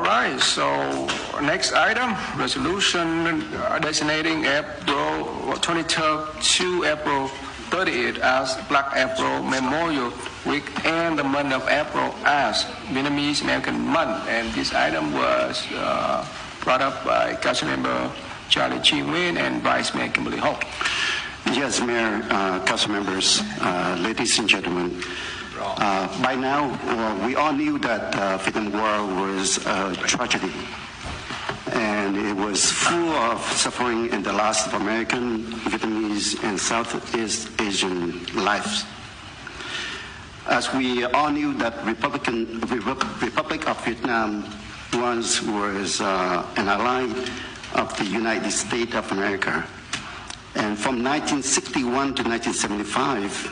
right, so next item, resolution designating April 23rd to April 30th as Black April Memorial Week and the month of April as Vietnamese American Month. And this item was brought up by Councilmember Charlie Chi Nguyen and Vice Mayor Kimberly Ho. Yes, Mayor, Council members, ladies and gentlemen. By now, we all knew that Vietnam War was a tragedy, and it was full of suffering in the loss of American, Vietnamese, and Southeast Asian lives. As we all knew that Republic of Vietnam once was an ally of the United States of America. And from 1961 to 1975,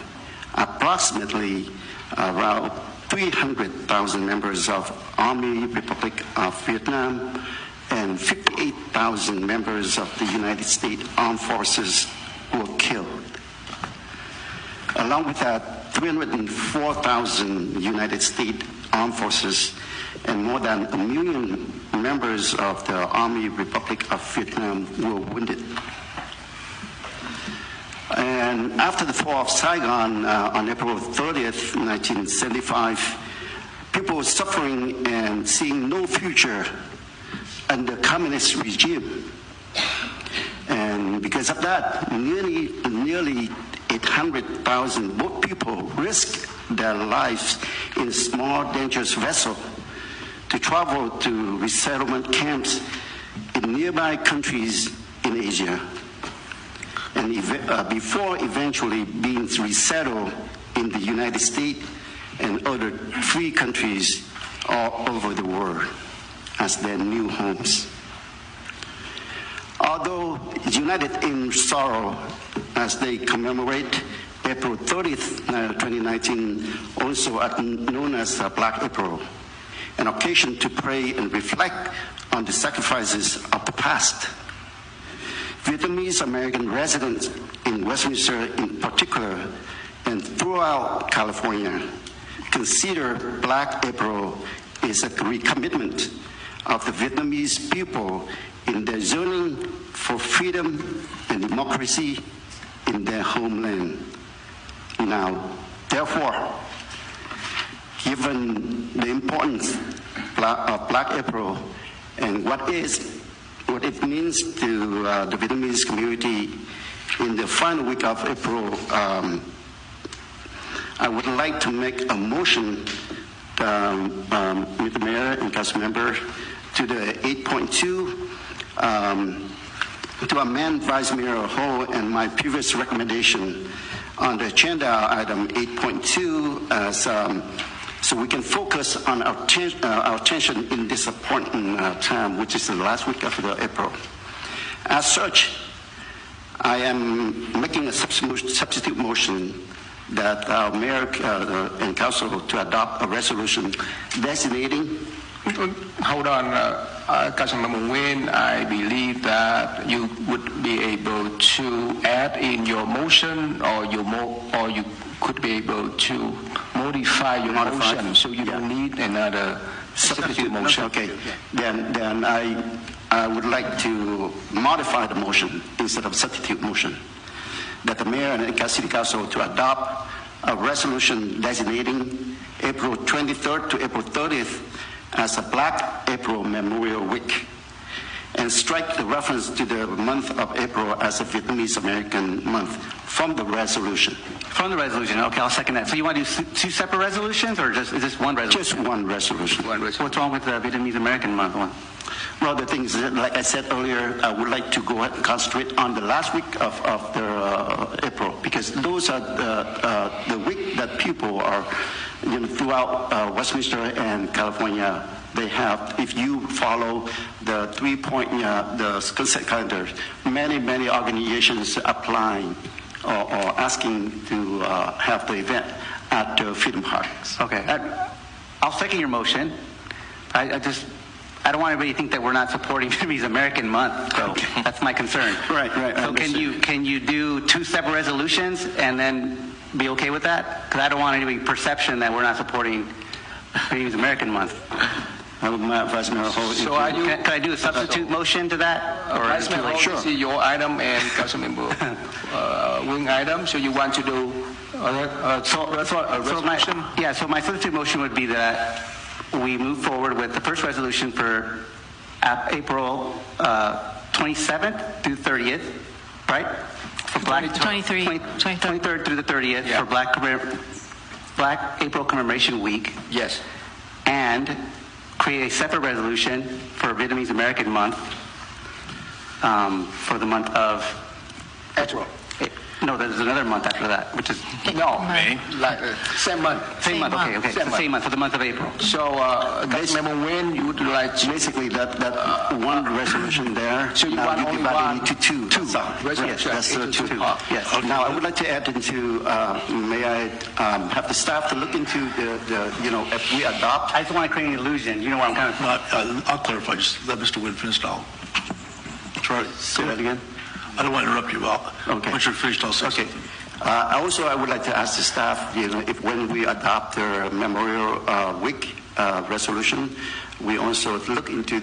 approximately around 300,000 members of Army Republic of Vietnam and 58,000 members of the United States Armed Forces were killed. Along with that, 304,000 United States Armed Forces and more than 1 million members of the Army Republic of Vietnam were wounded. And after the fall of Saigon on April 30th, 1975, people were suffering and seeing no future under communist regime. And because of that, nearly 800,000 boat people risked their lives in a small, dangerous vessel to travel to resettlement camps in nearby countries in Asia, and before eventually being resettled in the United States and other free countries all over the world as their new homes. Although united in sorrow as they commemorate April 30th, 2019, also known as Black April, an occasion to pray and reflect on the sacrifices of the past. Vietnamese American residents in Westminster in particular and throughout California consider Black April is a recommitment of the Vietnamese people in their yearning for freedom and democracy in their homeland. Now, therefore, given the importance of Black April and what it means to the Vietnamese community in the final week of April, I would like to make a motion, Mr. Mayor and Council Member, to the 8.2 to amend Vice Mayor Ho and my previous recommendation on the agenda item 8.2 as so we can focus on our attention in this important time, which is the last week of April. As such, I am making a substitute motion that our Mayor and Council to adopt a resolution designating. Hold on, Councilmember Nguyen, I believe that you would be able to add in your motion, or you could be able to modify your motion, so you don't need another substitute motion. Okay, then I would like to modify the motion instead of substitute motion, that the Mayor and City Council to adopt a resolution designating April 23rd to April 30th as a Black April Memorial Week, and strike the reference to the month of April as a Vietnamese American month from the resolution. From the resolution, okay, I'll second that. So you want to do two separate resolutions, or is this one resolution? Just one resolution. What's wrong with the Vietnamese American month one? Well, the thing is, like I said earlier, I would like to go ahead and concentrate on the last week of the April, because those are the week that people are, throughout Westminster and California, they have, if you follow the 3-point, the consent calendar, many organizations applying or asking to have the event at the Freedom Parks. Okay, I'll second your motion. I don't want anybody to think that we're not supporting Vietnamese American Month, so that's my concern. Right. So can you do two separate resolutions and then be okay with that? Because I don't want any perception that we're not supporting Vietnamese American Month. Vice Mayor Ho. So are you, Can I do a substitute motion to that? Vice Mayor Ho, Sure. this is your item and Councilmember Wing item, so you want to do a resolution? So my substitute motion would be that we move forward with the first resolution for April 27th through 30th, right? For Black 23rd through the 30th Yeah. for Black April Commemoration Week, Yes. and create a separate resolution for Vietnamese American Month for the month of April. No, there's another month after that, which is No, like same month. same month. Okay, Same so month. same month for the month of April. So, Councilmember Wing, you would like to... Basically, that one resolution there, So you now want you only divide one- it into two. two That's all. resolutions Yes, that's into two. two. Yes. Now, I would like to add into, may I have the staff to look into if we adopt. I just want to create an illusion. You know where I'm coming from. I'll clarify, just let Mr. Wynn finish now. Sorry. Say that again? I don't want to interrupt you. Okay. Once you're finished, I'll say Okay. something. Also, I would like to ask the staff, if when we adopt their Memorial Week resolution, we also look into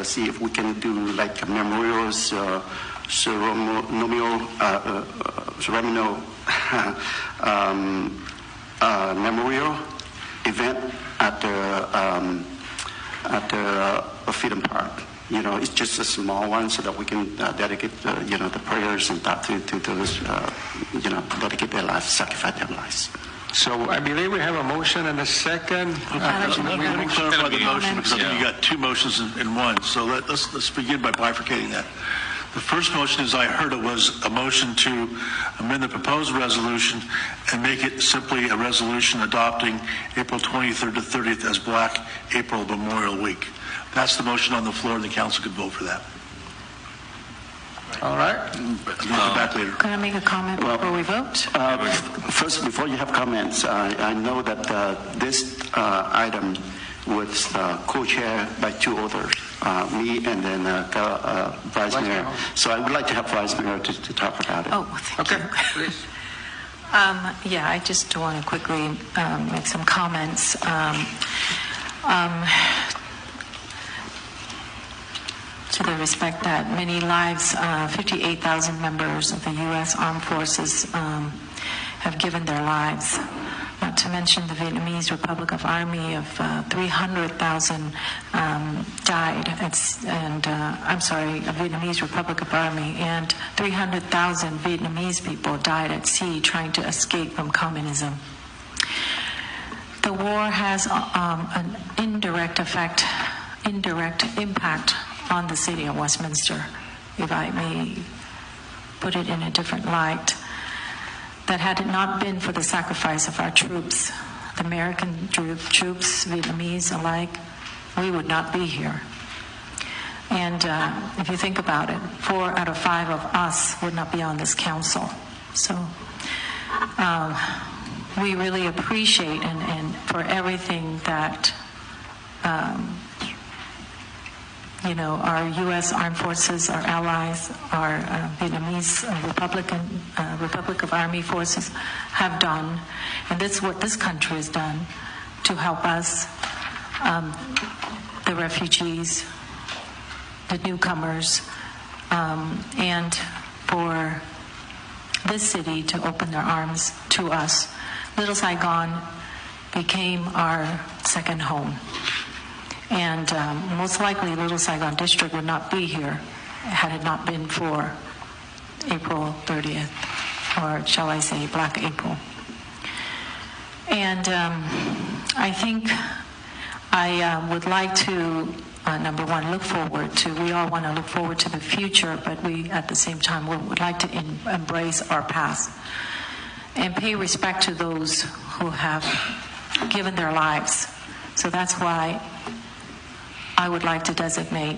see if we can do like a memorial ceremonial memorial event at the Freedom Park. It's just a small one so that we can dedicate, the prayers and that to those, dedicate their lives, sacrifice their lives. So I believe we have a motion and a second. Let me clarify the motion because I think you Yeah. got two motions in one. So let's begin by bifurcating that. The first motion, as I heard it, was a motion to amend the proposed resolution and make it simply a resolution adopting April 23rd to 30th as Black April Memorial Week. That's the motion on the floor, and the council could vote for that. All right. We'll come back later. Can I make a comment before we vote? First, before you have comments, I know that this item was co-chaired by two others, me and then Vice Mayor. So I would like to have Vice Mayor to talk about it. Oh, thank Okay, you. please. Yeah, I just want to quickly make some comments. To the respect that many lives, 58,000 members of the U.S. Armed Forces have given their lives. Not to mention the Vietnamese Republic of Army of 300,000 died, a Vietnamese Republic of Army, and 300,000 Vietnamese people died at sea trying to escape from communism. The war has an indirect impact on the city of Westminster, if I may put it in a different light. That had it not been for the sacrifice of our troops, the American troops, Vietnamese alike, we would not be here. And if you think about it, 4 out of 5 of us would not be on this council. So we really appreciate and for everything that our U.S. Armed Forces, our allies, our Vietnamese Republic of Army forces have done, and this is what this country has done to help us, the refugees, the newcomers, and for this city to open their arms to us. Little Saigon became our second home. And most likely Little Saigon District would not be here had it not been for April 30th, or shall I say Black April. And I think I would like to, number one, look forward to, we all want to look forward to the future, but we at the same time would like to embrace our past and pay respect to those who have given their lives. So that's why I would like to designate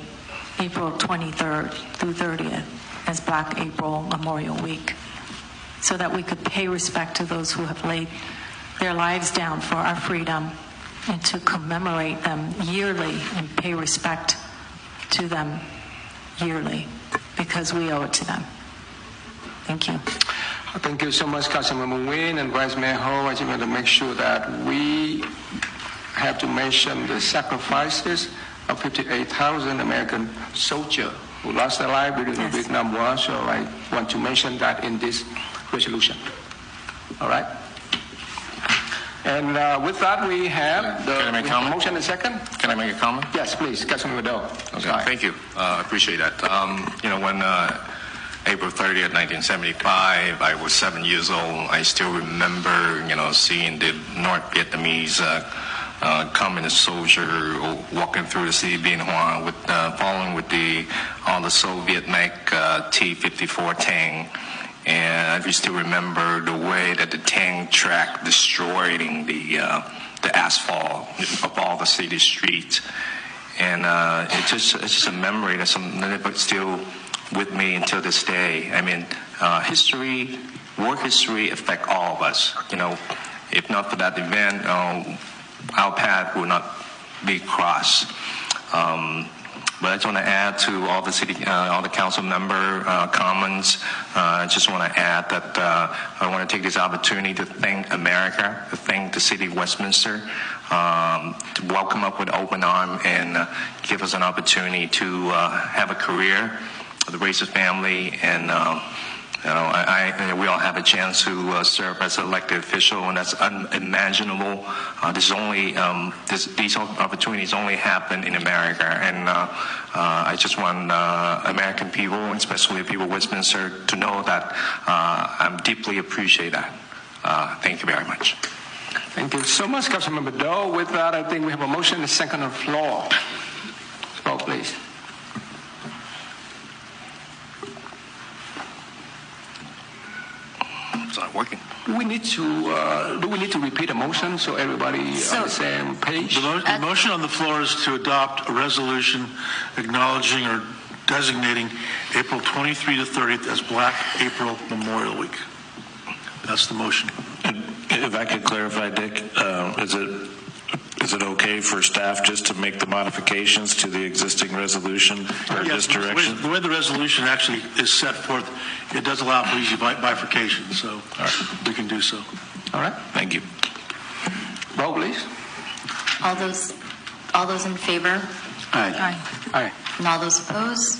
April 23rd through 30th as Black April Memorial Week, so that we could pay respect to those who have laid their lives down for our freedom, and to commemorate them yearly and pay respect to them yearly, because we owe it to them. Thank you. Thank you so much, Councilmember Wynn and Vice Mayor Ho. I just want to make sure that we have to mention the sacrifices of 58,000 American soldiers who lost their life during the Vietnam War. So I want to mention that in this resolution. All right? And with that, we have Can I make a comment? motion and second. Can I make a comment? Yes, please, Councilmember Doe. Okay, thank you. I appreciate that. When April 30th, 1975, I was 7 years old. I still remember, seeing the North Vietnamese communist soldier walking through the city of Bien Hoa, following with all the Soviet make T-54 tank. And I still remember the way that the tank track destroying the asphalt of all the city streets. And it's just a memory that's still with me until this day. I mean, war history affect all of us. If not for that event, our path will not be crossed. But I just want to add to all the council member comments. I just want to add that I want to take this opportunity to thank America, to thank the city of Westminster, to welcome us with open arms and give us an opportunity to have a career, the Racist family, and we all have a chance to serve as an elected official, and that's unimaginable. These opportunities only happen in America, and I just want American people, especially the people of Westminster, to know that I deeply appreciate that. Thank you very much. Thank you so much, Councilmember Doe. With that, I think we have a motion and a second on the floor. Vote, please. It's not working. Do we need to repeat a motion so everybody on the same page? The motion on the floor is to adopt a resolution acknowledging or designating April 23 to 30th as Black April Memorial Week. That's the motion. And if I could clarify, Dick, is it okay for staff just to make the modifications to the existing resolution or this direction? The way the resolution actually is set forth, it does allow for easy bifurcation, so we can do so. All right. Thank you. Vote, please. All those in favor? Aye. Aye. And all those opposed?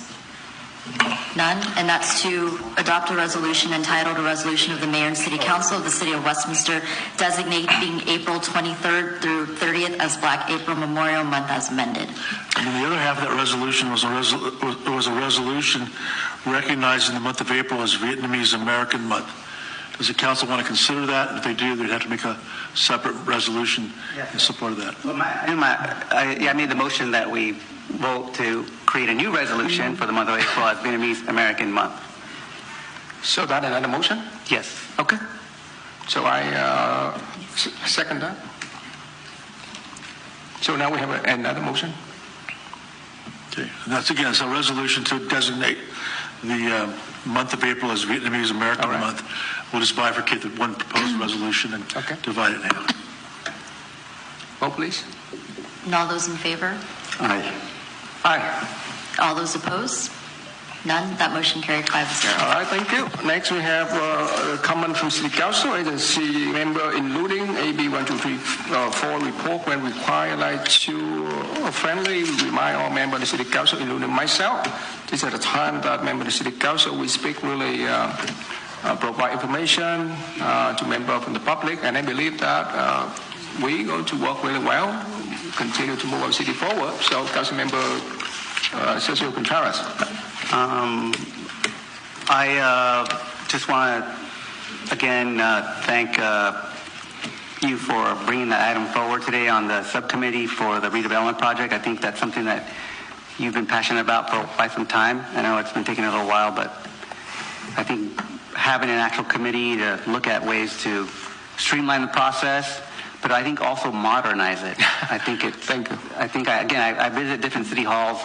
None. And that's to adopt a resolution entitled a resolution of the Mayor and City Council of the City of Westminster designating April 23rd through 30th as Black April Memorial Month as amended. And then the other half of that resolution was a resolution recognizing the month of April as Vietnamese American Month. Does the council want to consider that? And if they do, they'd have to make a separate resolution in support of that. I made the motion that we vote to create a new resolution for the month of April as Vietnamese American Month. So that another motion? Yes. Okay. So I second that. So now we have another motion. Okay. And that's again, it's a resolution to designate the month of April as Vietnamese American Month. We'll just bifurcate the one proposed resolution and divide it in half. Vote, please. And all those in favor? Aye. Aye. All those opposed? None. That motion carried 5-0. All right, thank you. Next, we have a comment from City Council agency member, including AB 1234 report when required. I'd like to friendly remind all members of the City Council, including myself, this is at a time that members of the City Council we speak really provide information to members from the public, and I believe that we're going to work really well, continue to move our city forward. So, Councilmember Sergio Contreras. I just want to, again, thank you for bringing that item forward today on the subcommittee for the redevelopment project. I think that's something that you've been passionate about for quite some time. I know it's been taking a little while, but I think having an actual committee to look at ways to streamline the process, but I think also modernize it. I think it. Thank you. I visit different city halls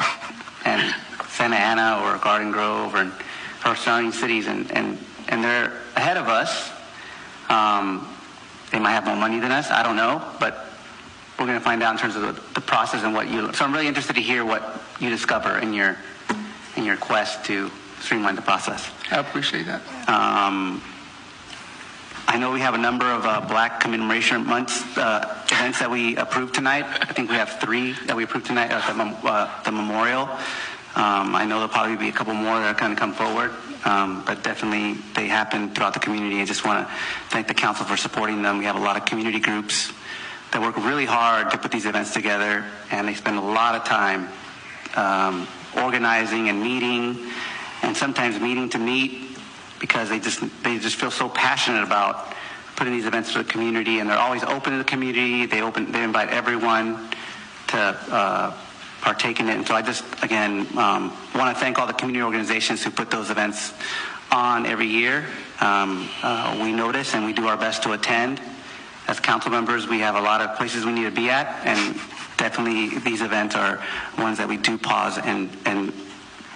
and Santa Ana or Garden Grove or surrounding cities, and they're ahead of us. They might have more money than us. I don't know, but we're going to find out in terms of the process and what you. So I'm really interested to hear what you discover in your quest to streamline the process. I appreciate that. I know we have a number of Black commemoration months events that we approved tonight. I think we have 3 that we approved tonight at the memorial. I know there'll probably be a couple more that are going to come forward, but definitely they happen throughout the community. I just want to thank the council for supporting them. We have a lot of community groups that work really hard to put these events together, and they spend a lot of time organizing and meeting, and sometimes meeting to meet, because they just feel so passionate about putting these events to the community, and they're always open to the community. They invite everyone to partake in it. And so I just, again, want to thank all the community organizations who put those events on every year. We notice and we do our best to attend. As council members, we have a lot of places we need to be at, and definitely these events are ones that we do pause and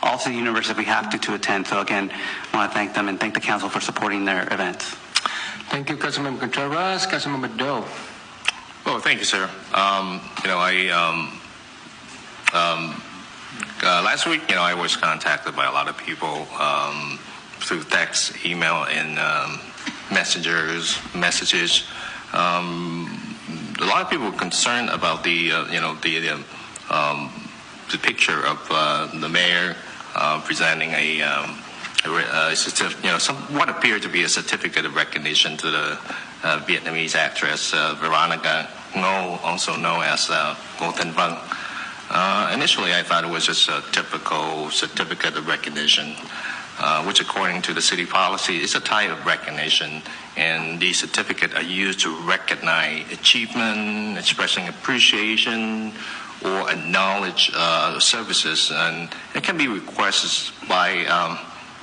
also the universe if we have to attend. So again, I want to thank them and thank the council for supporting their events. Thank you, Councilmember Contreras. Councilmember Doe. Oh, thank you, sir. Last week, I was contacted by a lot of people through text, email, and messages. A lot of people were concerned about the picture of the mayor presenting what appeared to be a certificate of recognition to the Vietnamese actress Veronica Ngo, also known as Ngo Thanh Vang. Initially, I thought it was just a typical certificate of recognition, which according to the city policy is a type of recognition, and these certificates are used to recognize achievement, expressing appreciation, or acknowledge services, and it can be requested by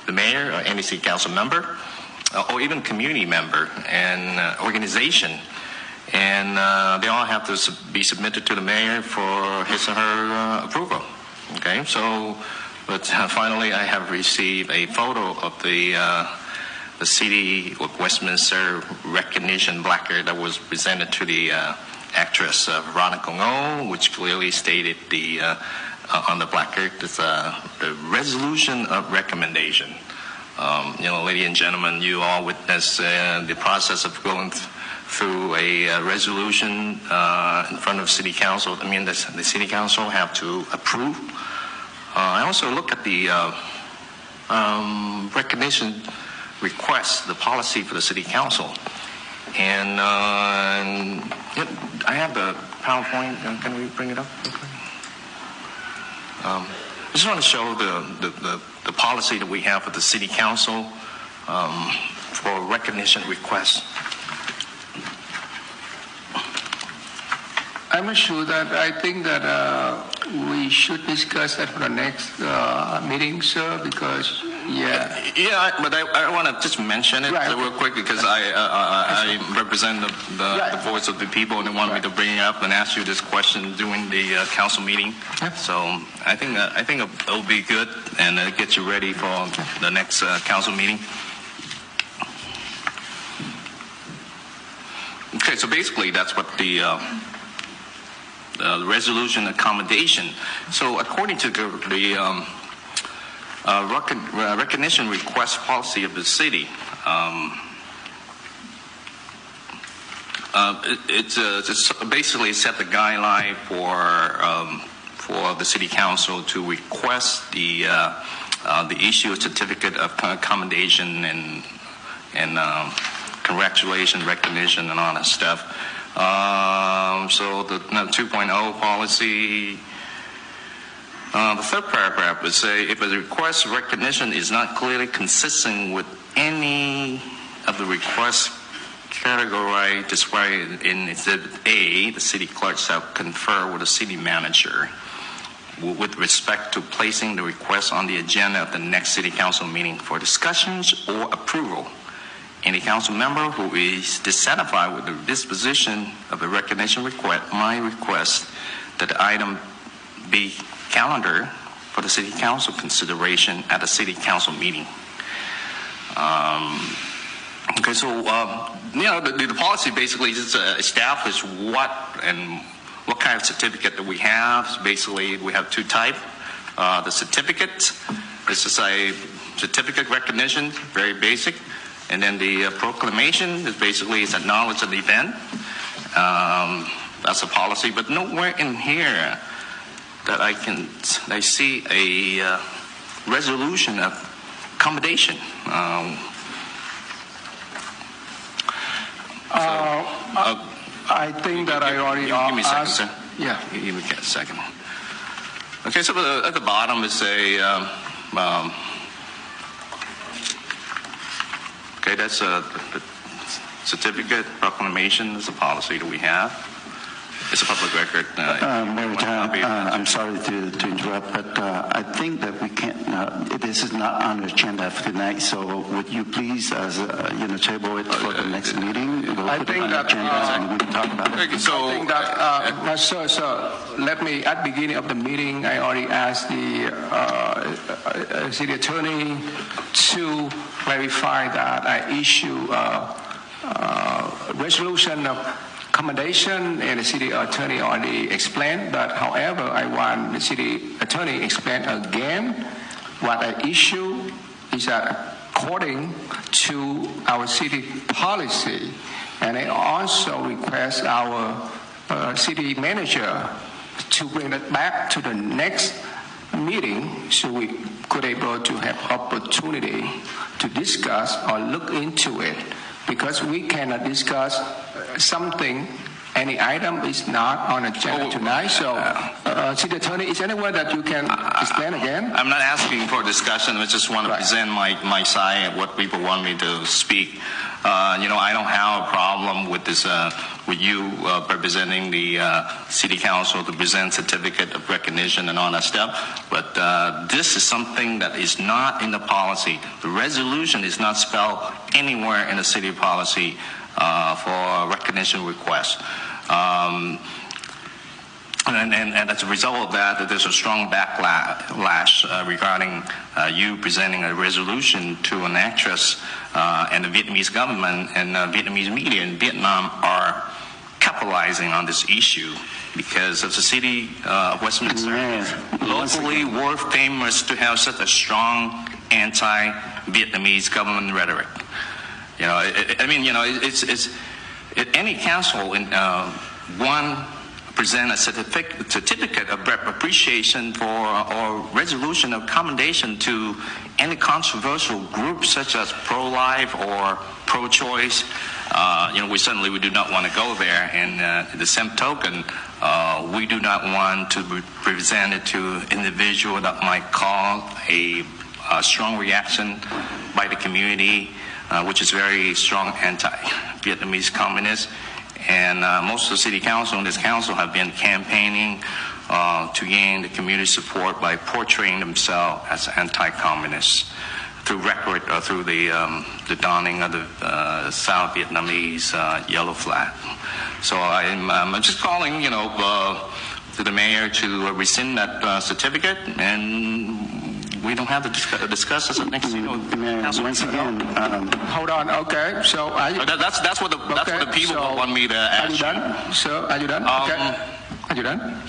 the mayor or any city council member, or even community member and organization, and they all have to be submitted to the mayor for his or her approval. Okay, so, but finally I have received a photo of the city of Westminster recognition placard that was presented to the actress Veronica Ngo, which clearly stated on the placard the resolution of recommendation. Ladies and gentlemen, you all witnessed the process of going through a resolution in front of City Council. I mean, the City Council have to approve. I also look at the recognition request, the policy for the City Council. And I have the PowerPoint. Can we bring it up? I just want to show the policy that we have for the City Council for recognition requests. I'm not sure that I think that we should discuss that for the next meeting, sir, because, yeah. Yeah, but I want to just mention it real quick because I represent the voice of the people, and they want me to bring it up and ask you this question during the council meeting. Yeah. So I think it'll be good, and get you ready for the next council meeting. Okay, so basically that's what the resolution accommodation. So according to the recognition request policy of the city, it's basically set the guideline for the city council to request the issue of certificate of accommodation and congratulation, recognition, and all that stuff. So the 2.0 policy, the third paragraph would say, if a request for recognition is not clearly consistent with any of the requests categorized described in Exhibit A, the city clerk shall confer with the city manager with respect to placing the request on the agenda of the next city council meeting for discussions or approval. Any council member who is dissatisfied with the disposition of a recognition request might request that the item be calendared for the city council consideration at a city council meeting. Okay, so the policy basically just establishes what kind of certificate that we have. So basically, we have two types. The certificate, this is a certificate recognition, very basic. And then the proclamation is basically it's acknowledged an event. that's a policy, but nowhere in here that I see a resolution of accommodation. I think that I already give me a second, asked. sir. Yeah. Give me a second. Okay, so at the bottom is okay, that's a certificate proclamation. Is a policy that we have. It's a public record. Mayor Tan, I'm sorry to interrupt, but I think that we can't. This is not on the agenda for tonight. So would you please, table it for the next meeting? We'll I put it think on the that, agenda and we can talk about it. Okay, so I think that, sir, let me, at the beginning of the meeting, I already asked the city attorney to clarify that I issue a resolution of accommodation, and the city attorney already explained. But however, I want the city attorney explain again what I issue is that according to our city policy, and I also request our city manager to bring it back to the next meeting so we could able to have opportunity to discuss or look into it, because we cannot discuss something, any item is not on agenda tonight. So, city attorney, is there anywhere that you can explain again? I'm not asking for discussion. I just want to present my side, what people want me to speak. I don't have a problem with this, with you representing the city council to present certificate of recognition and all that stuff. But this is something that is not in the policy. The resolution is not spelled anywhere in the city policy for recognition request. And as a result of that, there's a strong backlash regarding you presenting a resolution to an actress, and the Vietnamese government and Vietnamese media in Vietnam are capitalizing on this issue because of the city of Westminster is locally world famous to have such a strong anti-Vietnamese government rhetoric. It's any council in one present a certificate of appreciation for or resolution of commendation to any controversial group such as pro-life or pro-choice. We do not want to go there. And the same token, we do not want to be presented to individual that might cause a strong reaction by the community, which is very strong anti-Vietnamese communists. And most of the city council and this council have been campaigning to gain the community support by portraying themselves as anti-communists through rhetoric or through the donning of the South Vietnamese yellow flag. So I'm just calling, to the mayor to rescind that certificate, and we don't have to discuss this at next council. Once again, Hold on. Okay. So that's what the people want me to ask. Are you done? So are you done? Okay. Are you done?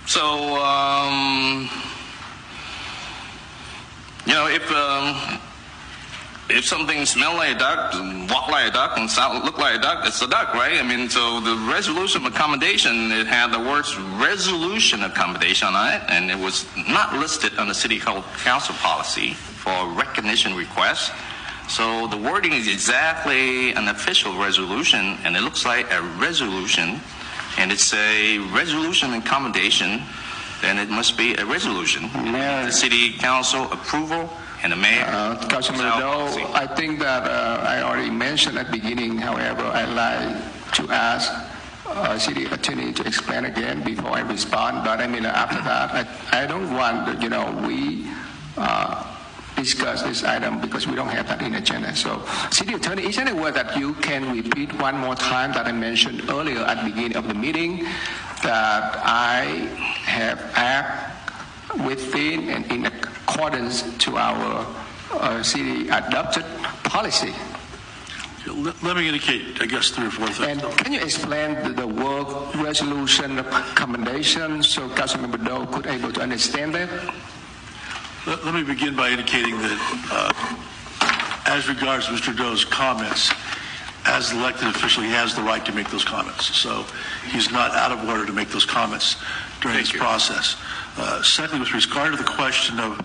So if something smells like a duck, walk like a duck, and look like a duck, it's a duck, right? So the resolution of accommodation, it had the words resolution accommodation on it, and it was not listed on the city council policy for recognition request. So the wording is exactly an official resolution, and it looks like a resolution, and it's a resolution accommodation, then it must be a resolution. The city council approval and the mayor. Councilman Doe, I think that I already mentioned at the beginning. However, I'd like to ask city attorney to explain again before I respond. But after that, I don't want, we discuss this item because we don't have that in the agenda. So, city attorney, is there any word that you can repeat one more time that I mentioned earlier at the beginning of the meeting that I have acted within and in accordance to our city adopted policy? Let me indicate, I guess, 3 or 4 things. And can you explain the word resolution commendation so Councilmember Doe could able to understand that? Let me begin by indicating that as regards Mr. Doe's comments, as an elected official, he has the right to make those comments. So he's not out of order to make those comments during this process. Secondly, with regard to the question of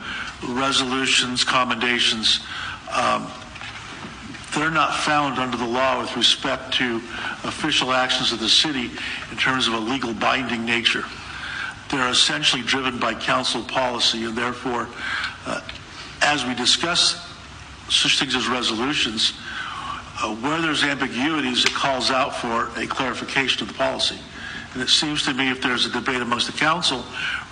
resolutions, commendations, they're not found under the law with respect to official actions of the city in terms of a legal binding nature. They're essentially driven by council policy, and therefore, as we discuss such things as resolutions, where there's ambiguities, it calls out for a clarification of the policy. And it seems to me if there's a debate amongst the council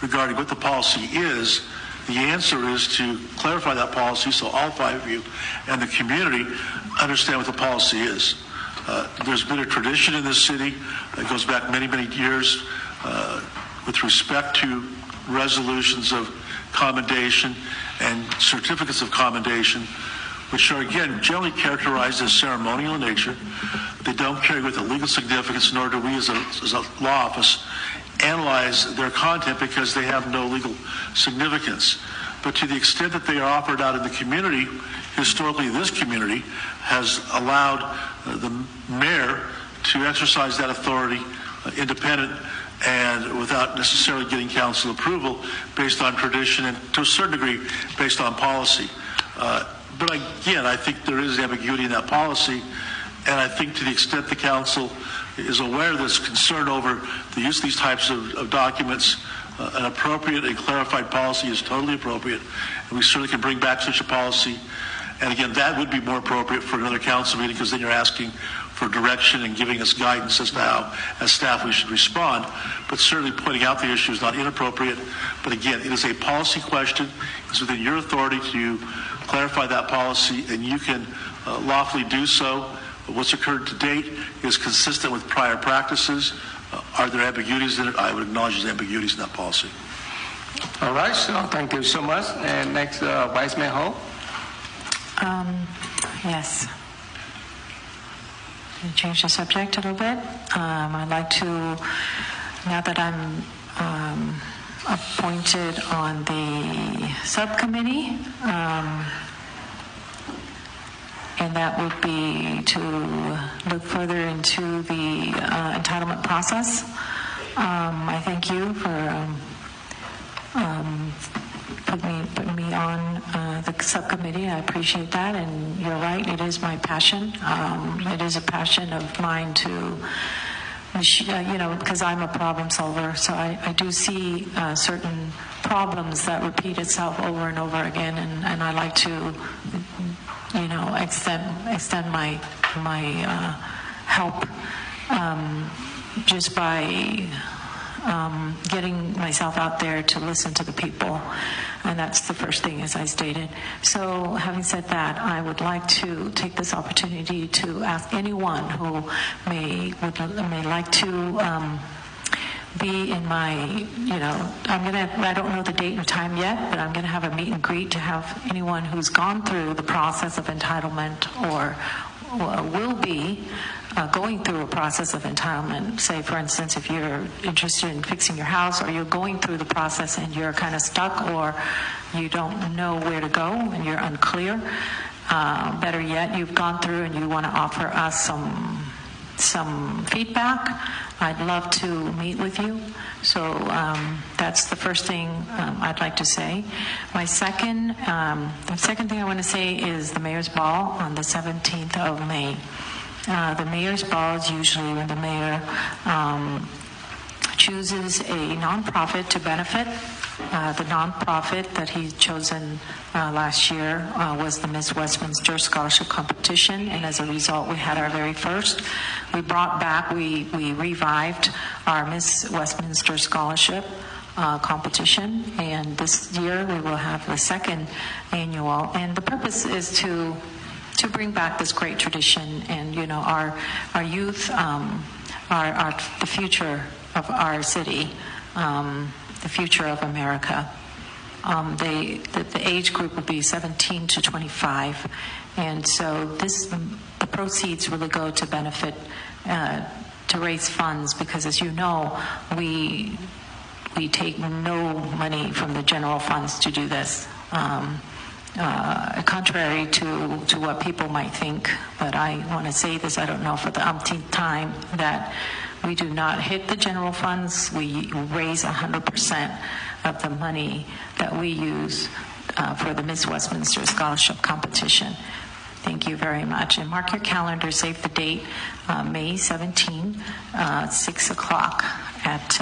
regarding what the policy is, the answer is to clarify that policy so all five of you and the community understand what the policy is. There's been a tradition in this city that goes back many, many years with respect to resolutions of commendation and certificates of commendation, which are, again, generally characterized as ceremonial in nature. They don't carry with it legal significance, nor do we as a law office analyze their content because they have no legal significance. But to the extent that they are offered out in the community, historically this community has allowed the mayor to exercise that authority independent and without necessarily getting council approval based on tradition and to a certain degree based on policy. But again, I think there is ambiguity in that policy, and I think to the extent the council is aware of this concern over the use of these types of documents, an appropriate and clarified policy is totally appropriate, and we certainly can bring back such a policy. And again, that would be more appropriate for another council meeting because then you're asking for direction and giving us guidance as to how, as staff, we should respond. But certainly pointing out the issue is not inappropriate. But again, it is a policy question. It's within your authority to clarify that policy, and you can lawfully do so. What's occurred to date is consistent with prior practices. Are there ambiguities in it? I would acknowledge there's ambiguities in that policy. All right, so thank you so much. And next, Vice Mayor Ho. Yes. Can I change the subject a little bit? I'd like to, now that I'm appointed on the subcommittee, and that would be to look further into the entitlement process. I thank you for putting me on the subcommittee. I appreciate that, and you're right, it is my passion. It is a passion of mine to, because I'm a problem solver, so I do see certain problems that repeat itself over and over again, and I like to extend my help just by getting myself out there to listen to the people, and that's the first thing, as I stated. So having said that, I would like to take this opportunity to ask anyone who may like to be in my, I don't know the date and time yet, but I'm going to have a meet and greet to have anyone who's gone through the process of entitlement or will be going through a process of entitlement. Say, for instance, if you're interested in fixing your house, or you're going through the process and you're kind of stuck, or you don't know where to go and you're unclear. Better yet, you've gone through and you want to offer us some feedback. I'd love to meet with you. So that's the first thing I'd like to say. The second thing I want to say is the Mayor's Ball on the 17th of May. The Mayor's Ball is usually when the mayor chooses a nonprofit to benefit. The nonprofit that he chosen last year was the Miss Westminster Scholarship Competition, and as a result, we had our very first. We revived our Miss Westminster Scholarship competition, and this year we will have the second annual. And the purpose is to bring back this great tradition, and our youth are the future of our city. The future of America. The age group will be 17 to 25, and so the proceeds really go to benefit, to raise funds, because as you know, we take no money from the general funds to do this. contrary to what people might think, but I want to say this, I don't know for the umpteenth time, that we do not hit the general funds. We raise 100% of the money that we use for the Miss Westminster Scholarship Competition. Thank you very much. And mark your calendar, save the date, May 17, 6 o'clock at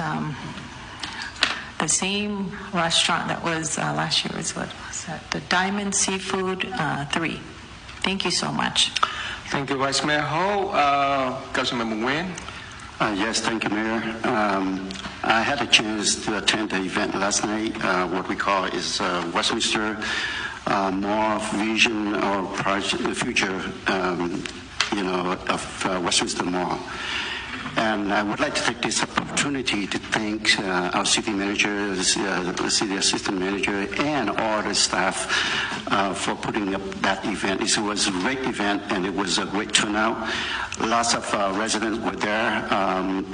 the same restaurant that was last year. Was what was that? The Diamond Seafood 3. Thank you so much. Thank you, Vice Mayor Ho. Councilmember Nguyen. Yes, thank you, Mayor. I had a chance to attend the event last night. What we call is Westminster Mall Vision or Project, the future, of Westminster Mall. And I would like to take this opportunity to thank our city manager, the city assistant manager, and all the staff for putting up that event. It was a great event, and it was a great turnout. Lots of residents were there.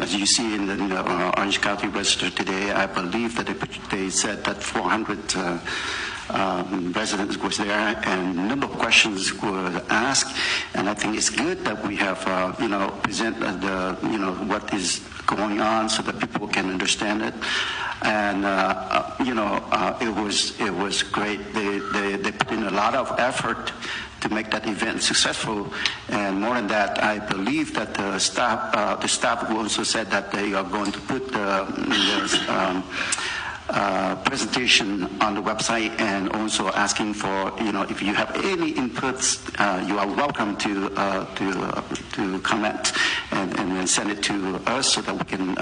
As you see in the Orange County Register today, I believe that they said that 400 residents was there, and a number of questions were asked. And I think it's good that we have, present what is going on so that people can understand it. And it was great. They put in a lot of effort to make that event successful. And more than that, I believe that the staff also said that they are going to put the presentation on the website, and also asking for, if you have any inputs, you are welcome to comment and send it to us so that we can,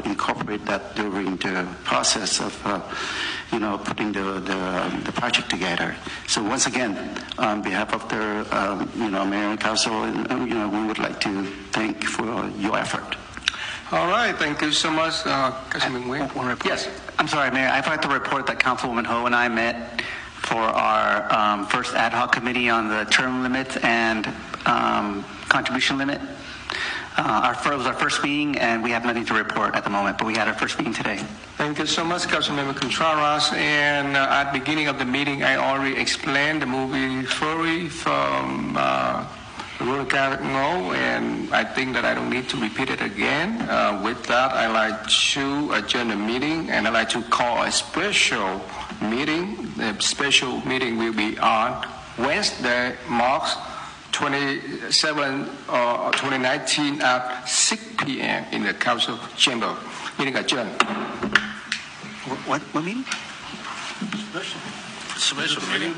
incorporate that during the process of, putting the project together. So once again, on behalf of the, Mayor and Council, we would like to thank for your effort. All right, thank you so much, Councilman Nguyen. Yes. I'm sorry, Mayor. I'd like to report that Councilwoman Ho and I met for our first ad hoc committee on the term limit and contribution limit. It was our first meeting, and we have nothing to report at the moment, but we had our first meeting today. Thank you so much, Councilmember Contreras. And at the beginning of the meeting, I already explained the movie Furry from Ngo, and I think that I don't need to repeat it again. With that, I'd like to adjourn the meeting, and I'd like to call a special meeting. The special meeting will be on Wednesday, March 27, 2019 at 6 p.m. in the Council Chamber. Meeting adjourned. What meeting? Special meeting?